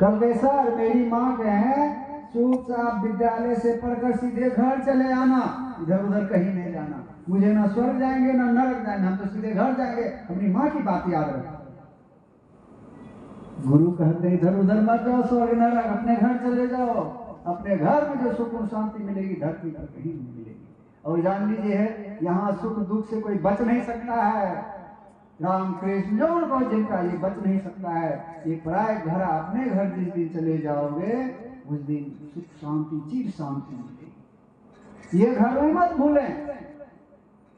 कल सर मेरी माँ कहे चुपचाप विद्यालय से पढ़कर सीधे घर चले आना, इधर उधर कहीं नहीं जाना। मुझे ना स्वर्ग जाएंगे ना नरक जाएंगे, हम तो सीधे घर जाएंगे। अपनी माँ की बात याद रखो। गुरु कहते हैं इधर उधर मत जाओ स्वर्ग नरक, अपने घर चले जाओ। अपने घर में जो सुकून शांति मिलेगी धरती पर कहीं नहीं मिलेगी। और जान लीजिए है यहाँ सुख दुख से कोई बच नहीं सकता है। राम कृष्ण जो को जिनका ये बच नहीं सकता है। ये पराये घर अपने घर जिस दिन चले जाओगे उस दिन सुख शांति चिर शांति मिलेगी। ये घर में मत भूलें,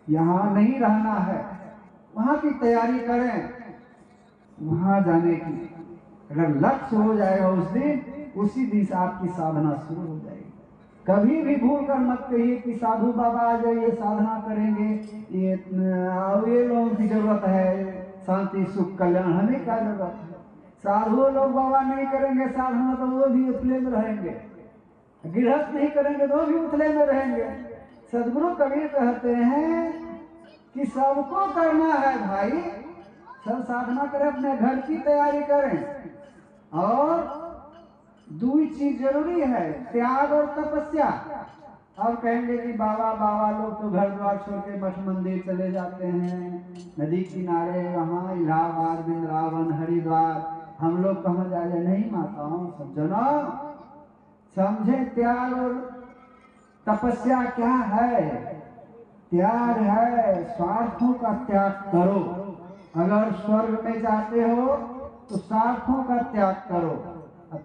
यहाँ नहीं रहना है, वहां की तैयारी करें, वहां जाने की। अगर लक्ष्य हो जाएगा उस दिन, उसी दिन से आपकी साधना शुरू हो जाएगी। कभी भी भूल कर मत कहिए कि साधु बाबा आ जाइए साधना करेंगे, ये लोगों की जरूरत है शांति सुख कल्याण, हमें क्या जरूरत है। साधु लोग बाबा नहीं करेंगे साधना तो वो भी उथले में रहेंगे, गृहस्थ नहीं करेंगे तो वो भी उथले में रहेंगे। सदगुरु कबीर कहते हैं कि सबको करना है भाई, सब साधना करें, अपने घर की तैयारी करें। और दूसरी चीज जरूरी है त्याग और तपस्या। अब कहेंगे कि बाबा बाबा लोग तो घर द्वार छोड़ के मठ मंदिर चले जाते हैं, नदी किनारे, वहाँ इलाहाबाद वृंदावन हरिद्वार, हम लोग कहाँ जाए। नहीं माताओं सज्जनों, समझे त्याग और तपस्या क्या है। त्याग है स्वार्थों का त्याग करो। अगर स्वर्ग में जाते हो तो स्वार्थों का त्याग करो।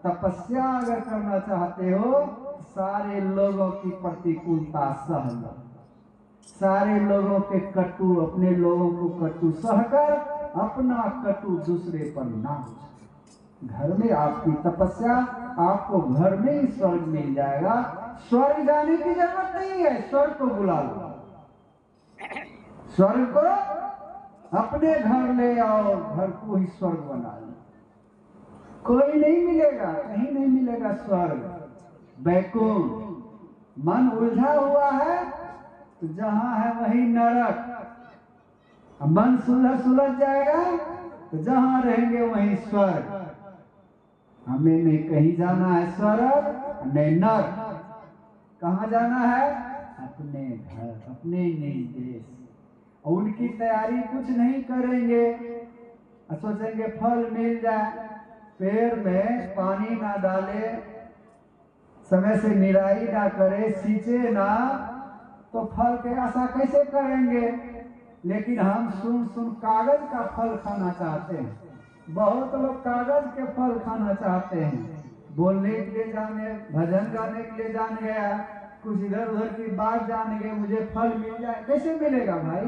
तपस्या अगर करना चाहते हो सारे लोगों की प्रतिकूलता सह लो, सारे लोगों के कटु अपने लोगों को कटु सहकर अपना कटु दूसरे पर ना हो। घर में आपकी तपस्या आपको घर में ही स्वर्ग मिल जाएगा। स्वर्ग जाने की जरूरत नहीं है, स्वर्ग को बुला लो, स्वर्ग को अपने घर ले आओ, घर को ही स्वर्ग बना लो। कोई नहीं मिलेगा, कहीं नहीं मिलेगा स्वर्ग वैकुंठ। मन उलझा हुआ है तो जहां है वही नरक। मन सुलझ जाएगा तो जहां रहेंगे वही स्वर्ग। हमें नहीं कहीं जाना है स्वर्ग नहीं नरक। कहाँ जाना है? अपने घर, अपने निज देश। और उनकी तैयारी कुछ नहीं करेंगे, सोचेंगे फल मिल जाए, पेड़ में पानी ना डाले, समय से निराई ना करे, सींचे ना, तो फल के आशा कैसे करेंगे। लेकिन हम सुन कागज का फल खाना चाहते हैं। बहुत लोग कागज के फल खाना चाहते हैं। बोलने के लिए जाने, भजन गाने के लिए जान गया, कुछ इधर उधर की बात जान गए, मुझे फल मिल जाए। कैसे मिलेगा भाई?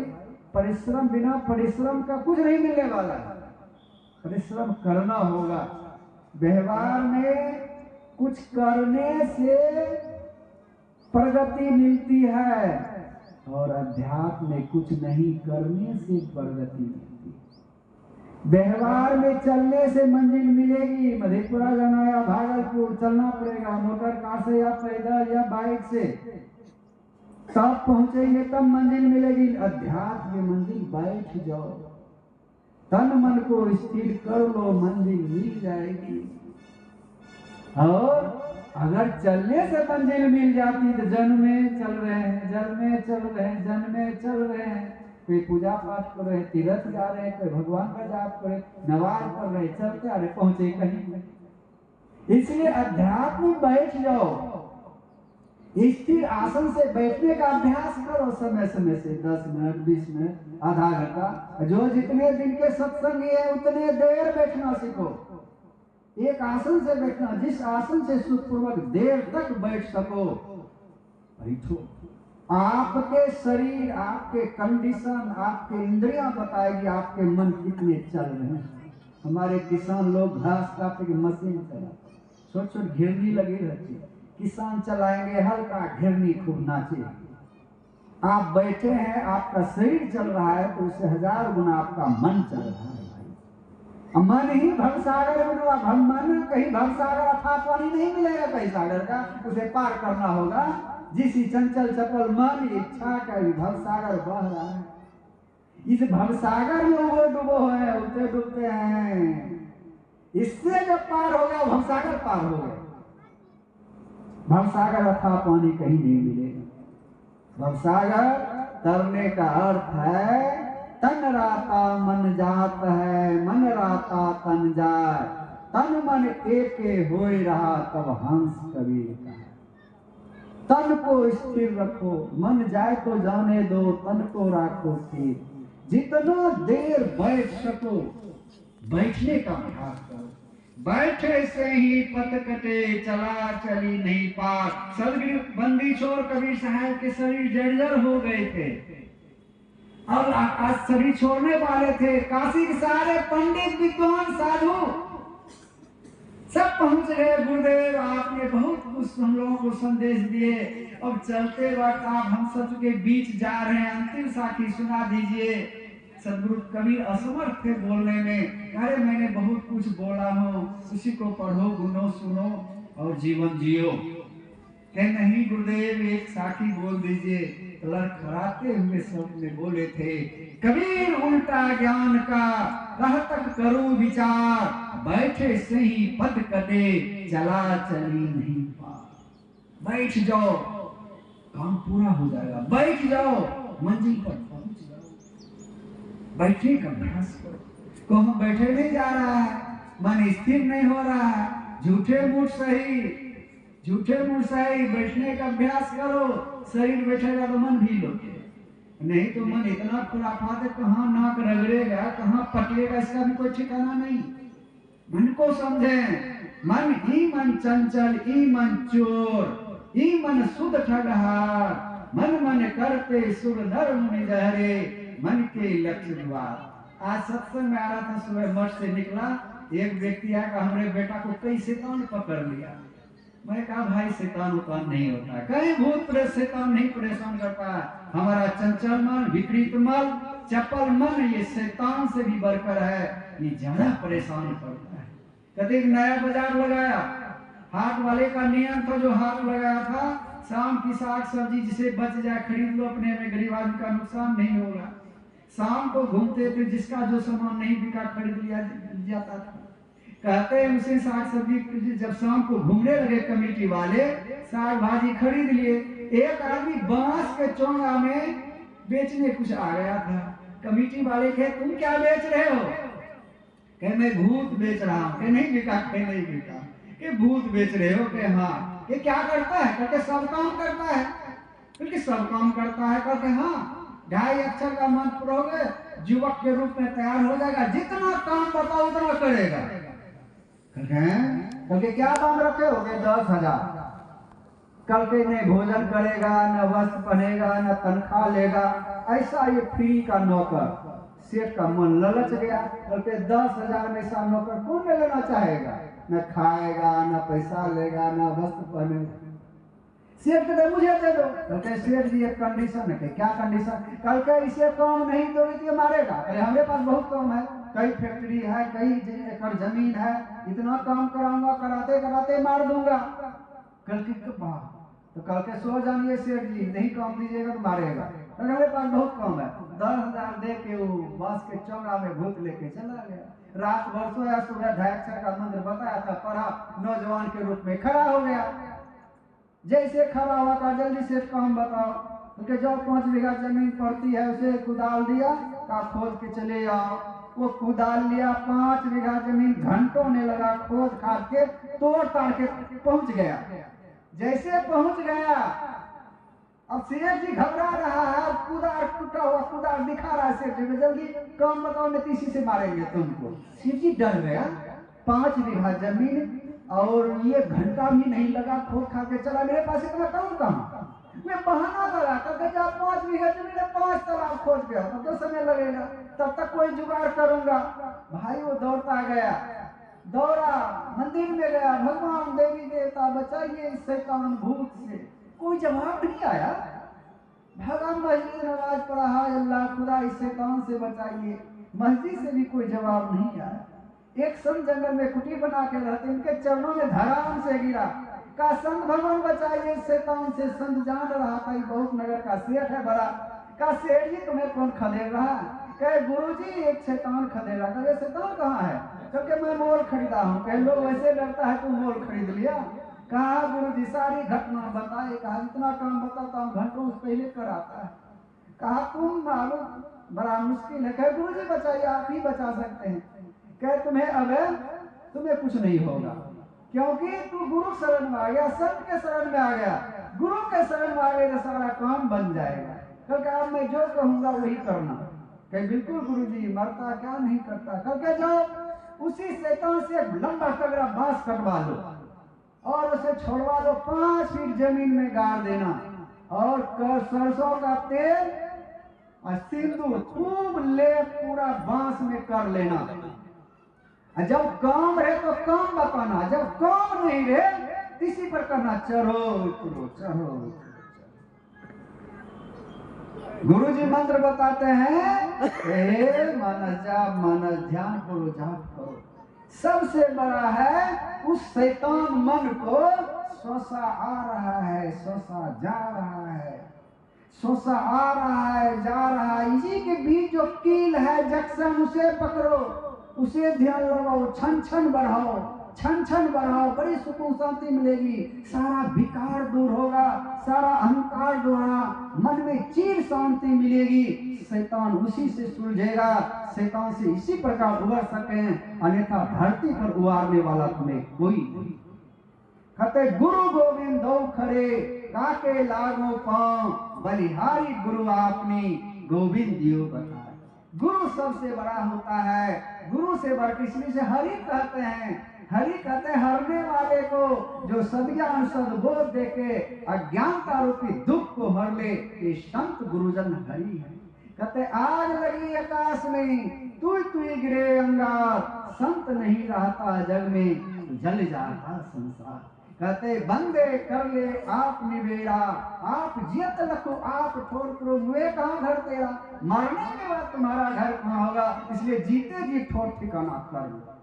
परिश्रम, बिना परिश्रम का कुछ नहीं मिलने वाला है। परिश्रम करना होगा। व्यवहार में कुछ करने से प्रगति मिलती है और अध्यात्म में कुछ नहीं करने से प्रगति मिलती है। व्यवहार में चलने से मंजिल मिलेगी। मधेपुरा जाना या भागलपुर चलना पड़ेगा, मोटर कार से या पैदल या बाइक से, तब पहुंचेंगे, तब मंजिल मिलेगी। अध्यात्म में मंजिल बैठ जाओ, तन मन को स्थिर कर लो, मंजिल मिल जाएगी। और अगर चलने से मंजिल मिल जाती तो जन में चल रहे हैं, जल में चल रहे हैं, जन में चल रहे हैं, कोई पूजा पाठ कर रहे हैं, तीर्थ जा रहे हैं, कोई भगवान का जाप कर रहे, नमाज पढ़ रहे, चलते आ रहे, पहुंचे कहीं नहीं। इसलिए अध्यात्म में बैठ जाओ, स्थिर आसन से बैठने का अभ्यास करो समय समय से, 10 मिनट 20 मिनट आधा घंटा, जो जितने दिन के सत्संग है उतने देर बैठना सीखो। एक आसन से बैठना, जिस आसन से सुखपूर्वक देर तक बैठ सको बैठो। आपके शरीर, आपके कंडीशन, आपके इंद्रियां बताएगी आपके मन कितने चल रहे हैं। हमारे किसान लोग घास काटने की मशीन चलाते, छोट छोट घेरनी लगी रहती है, किसान चलाएंगे हल्का, घेरनी खूब नाचे। आप बैठे हैं, आपका शरीर चल रहा है तो उससे 1000 गुना आपका मन चल रहा है। मन ही भवसागर में डूबा, मन कहीं भवसागर अथाह पानी नहीं मिलेगा कहीं सागर का, उसे पार करना होगा। जिस चंचल चपल मन इच्छा का भवसागर बह रहा है, इस भवसागर में वो डूबो है, उठते डूबते हैं। इससे जब पार हो गया भवसागर पार हो गया। भवसागर अथाह पानी कहीं नहीं मिलेगा। भवसागर तरने का अर्थ है तन राता मन जात है, मन राता तन जाए, तन मन एके होए रहा तब हंस कबीर कहा। तन को स्थिर रखो, मन जाए तो जाने दो, तन को राखो स्थिर। जितना देर बैठ सको बैठने का अभ्यास करो। बैठे से ही पथ कटे, चला चली नहीं पार। सदगुरु बंदी छोड़ कबीर साहब के शरीर जर्जर हो गए थे और आज शरीर छोड़ने वाले थे। काशी के सारे पंडित विद्वान साधु सब पहुंच गए। गुरुदेव आपने बहुत कुछ हम लोगों को संदेश दिए, अब चलते वक्त आप हम सब के बीच जा रहे हैं, अंतिम साखी सुना दीजिए। सदगुरु कबीर असमर्थ थे बोलने में। अरे मैंने बहुत कुछ बोला हूँ, उसी को पढ़ो, गुनो, सुनो और जीवन जियो। कह नहीं गुरुदेव एक साखी बोल दीजिए। लड़खड़ाते हुए सबने बोले थे, कबीर उल्टा ज्ञान का कह तक करो विचार, बैठे से ही पद कटे, चला चली नहीं पार। बैठ जाओ काम पूरा हो जाएगा, बैठ जाओ मंजिल पर पहुंच जाओ। बैठने का अभ्यास करो। को हम बैठे नहीं जा रहा है, मन स्थिर नहीं हो रहा है, झूठे मूठ सही, झूठे मूठ सही, बैठने का अभ्यास करो। शरीर बैठेगा तो मन भी लोगे, नहीं तो मन इतना खुराफात है, कहाँ नाक रगड़ेगा, कहाँ पटलेगा, इसका भी कोई ठिकाना नहीं। मन को समझे, मन ही मन चंचल, ई मन चोर, ई मन सुध ठगहार, मन मन करते सुर नर मुनि जहरे, मन के लक्ष्य द्वार। आज सत्संग में आ रहा था, सुबह मठ से निकला, एक व्यक्ति आया, हमारे बेटा को कई शैतान पकड़ लिया। मैं कहा भाई शैतान उतान नहीं होता, कहीं भूत प्रेत शैतान नहीं परेशान करता है, हमारा चंचल मन, विपरीत मन, चपल मन ये शैतान से भी बढ़कर है, ये ज्यादा परेशान करता है। कहते एक नया बाजार लगाया, हाट वाले का नियम था, जो हाट लगाया था शाम की साग सब्जी जिसे बच जाए खरीद लो, अपने में गरीब आदमी का नुकसान नहीं होगा। शाम को घूमते थे, जिसका जो सामान नहीं बिका खरीद लिया जाता था। कहते हैं उसे साग सब्जी जब शाम को घूमने लगे कमेटी वाले, साग भाजी खरीद लिए। एक आदमी बांस के चोंगा में बेचने कुछ आ गया था। कमेटी वाले कहे तुम क्या बेच रहे हो? कहे मैं भूत बेच रहा हूँ। कहे नहीं बिका, कहे नहीं बिका। कि भूत बेच रहे हो? कहे हाँ। कि क्या करता है? कहते सब काम करता है। क्योंकि सब काम करता है। कहते हाँ 2.5 अक्षर का मंत्र पढ़ोगे युवक के रूप में तैयार हो जाएगा, जितना काम बताओ उतना करेगा। क्योंकि क्या काम रखे हो? 10,000। कल के न भोजन करेगा, न वस्त्र पहनेगा, न तनख्वाह लेगा, ऐसा ये फ्री का नौकर। सेठ का मन ललच गया, कल के 10,000 में ऐसा नौकर कौन में लेना चाहेगा? न खाएगा, न पैसा लेगा, न वस्त्र पहनेगा। सेठ कहते मुझे दे दो। कहते सेठ जी एक कंडीशन है। क्या कंडीशन? कल के इसे काम नहीं दोगे तो मारेगा। अरे हमारे पास बहुत काम है, कई फैक्ट्री है, कई एकड़ जमीन है, इतना काम कराऊंगा, कराते कराते मार दूंगा। कल के तो कल के सो जानिए सेठ जी, नहीं काम दीजिएगा तो मारेगा। तो हमारे पास बहुत काम है। 10,000 दे के वो बांस के चौड़ा में भूत लेके चला गया। रात भर सोया, सुबह 2.5 अक्षर का मंत्र बताया था, पढ़ा, नौजवान के रूप में खड़ा हो गया। जैसे खड़ा हुआ का जल्दी से काम बताओ। तो जो 5 बीघा जमीन पड़ती है उसे कुदाल दिया, का खोद के चले आओ। वो कुदाल लिया, 5 बीघा जमीन घंटों ने लगा खोद खाद के, तोड़ ताड़ के पहुंच गया। जैसे पहुंच गया, अब सेठ जी घबरा रहा है, कुदाल टूटा हुआ कुदाल दिखा रहा है सेठ जी, जल्दी काम बताओ नहीं तो इसी से मारेंगे तुमको। सेठ जी डर गया, 5 बीघा जमीन और ये घंटा भी नहीं लगा, खोद खा के चला, मेरे पास इतना काम कहाँ? मैं बहाना लगा करके जा 5 बीघा जमीन 5 तालाब खोद गया, तब तो समय लगेगा, तब तक कोई जुगाड़ करूंगा। भाई वो दौड़ता गया, दौड़ा मंदिर में गया, भगवान देवी देवता बचाइए इस शैतान भूत से। कोई जवाब नहीं आया। भगवान मस्जिद में आवाज पड़ा, हाय अल्लाह खुदा इस शैतान से बचाइए, मस्जिद से भी कोई जवाब नहीं आया। एक संत जंगल में कुटी बना के रहते, उनके चरणों में धड़ाम से गिरा, का संत भगवान बचाइए शैतान से। संत जान रहा था बहुत नगर का सेठ है बड़ा। का सेठ जी तुम्हें कौन खदेड़ रहा? कहे गुरु जी एक शैतान खदेड़ रहा। कहे शैतान कहाँ है? क्योंकि मैं मोल खरीदा हूँ। कई लोग वैसे डरता है तू मोल खरीद लिया। कहा गुरु जी सारी घटना बताए। कहा इतना काम बताता हूँ, घंटों से पहले कराता है। कहा तुम मालूम बड़ा मुश्किल है। कहे गुरु जी बचाइए, आप ही बचा सकते हैं। कहे तुम्हें कुछ नहीं होगा, क्योंकि तू गुरु शरण में आ गया, संत के शरण में आ गया, गुरु के शरण में आ गए तो सारा काम बन जाएगा। क्योंकि अब मैं जो कहूंगा वही करना। कहे बिल्कुल गुरु जी, मरता क्या नहीं करता। क्योंकि जाओ उसी शैतान से एक लंबा तगड़ा बांस कटवा लो और उसे छोड़वा दो, 5 फीट जमीन में गाड़ देना और सरसों का तेल और सिंदूर खूब ले पूरा बांस में कर लेना। जब काम रहे तो काम बताना, जब काम नहीं रहे इसी पर करना, चढ़ो उतरो चढ़ो उतरो। गुरु जी मंत्र बताते हैं, मनस जाप मनस ध्यान करो, जाप करो। सबसे बड़ा है उस शैतान मन को सोसा आ रहा है, सोसा जा रहा है, सोसा आ रहा है, जा रहा है। इसी के बीच जो कील है जंक्शन, उसे पकड़ो, उसे ध्यान लगाओ, छन छन बढ़ाओ, छन छन बढ़ाओ, बड़ी सुकून शांति मिलेगी। सारा विकार दूर होगा, सारा अहंकार दूर होगा, मन में चिर शांति मिलेगी। शैतान उसी से सुलझेगा, शैतान से इसी प्रकार उबर सके, अन्यथा धरती पर उबारने वाला तुम्हें कोई नहीं। कहते गुरु गोविंद दो खरे, काके लागो पांव, बलिहारी गुरु आपने गोविंद दियो बताए। गुरु सबसे बड़ा होता है, गुरु से बढ़ इसलिए से हरि कहते हैं। हरि कहते हैं हरने वाले को, जो सद्ज्ञान सद्बोध देके अज्ञानता रूपी दुख को हर ले, ये संत गुरुजन हरि है। कहते आग लगी आकाश में, तुई तुई गिरे अंगार, संत नहीं रहता जग में, जल जाता संसार। कहते बंदे कर ले आप निबेड़ा, आप जियत लखो आप ठोर करो, मुए कहाँ घर तेरा, मरने के बाद तुम्हारा घर कहाँ होगा, इसलिए जीते जी ठोर ठिकाना कर लो।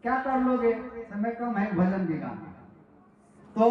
क्या कर लोगे, समय कम है, भजन भी गाना। तो